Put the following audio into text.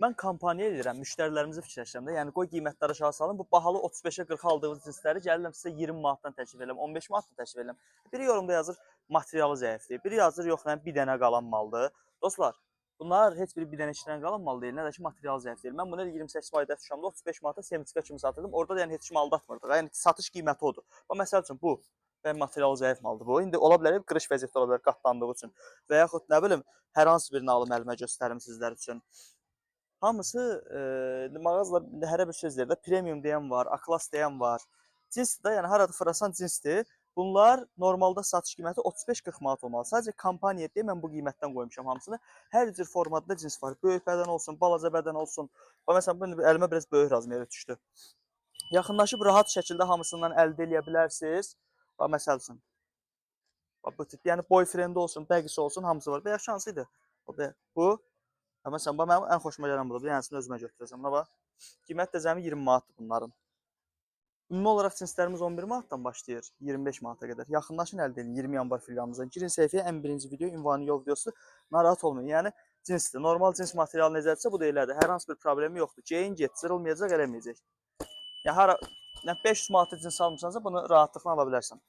Mən kampaniya edirəm, müştərilərimizi fikirləşirəm də. Yəni qoy qiymətləri aşağı salım. Bu bahalı 35-ə 40 aldığınız cinsləri gəlirəm sizə 20 manatdan təklif edirəm, 15 manatdan təklif edirəm. Biri yorumda yazır materialı zəifdir. Biri yazır yox, nə bir dənə qalan maldır. Dostlar, bunlar heç biri bir dənə iki dənə qalan mal deyil, nə də ki materialı zəif deyil. Mən bunu 28 faiz düşəmdə 35 manata semizka kimi satırdım. Orada da yəni heç kim aldatmırdıq. Yəni satış qiyməti odur. Bax məsəl üçün bu və materialı zəif maldır bu. İndi ola bilər qırış vəziyyətdə ola bilər qatlandığı üçün və yaxud nə bilim hər hansı birini alım əlimə göstərim sizlər üçün. Hamısı mağazalar hərə bir söz deyir də, premium deyən var, A-klass deyən var. Cinsdir də, yəni harada fırlasan cinsdir. Bunlar normalda satış qiyməti 35-40 manat olmalı. Sadəcə kampaniya deyə mən bu qiymətdən qoymuşam hamısını. Hər cür formatda cins var. Böyük bədən olsun, balaca bədən olsun. Bax məsələn bu əlimə biraz böyük razmeri düşdü. Yaxınlaşıb rahat şəkildə hamısından əldə edə bilərsiniz. Bax məsəl üçün. Bax bu tip, yəni boyfriend olsun, bəqisi olsun, hamısı var. Bəyək şansı idi. Bu məsələn, bax mənim ən xoşuma gələn budur. Bir dənəsini özümə götürəcəm. Buna bax. Qiymət də cəmi 20 manatdır bunların. Ümumi olaraq cinslərimiz 11 manatdan başlayır 25 manata qədər. Yaxınlaşın əldə edin 20 yanvar filialımızdan. Girin səhifəyə ən birinci video, ünvanı yol videosu. Narahat olmayın. Yəni cinsdir. Normal cins materialı necədirsə bu da elədir. Hər hansı bir problemi yoxdur. Geyin get, cırılmayacaq, eləməyəcək. Yəni hara 500 manata cins almısansa bunu rahatlıqla ala bilərsən.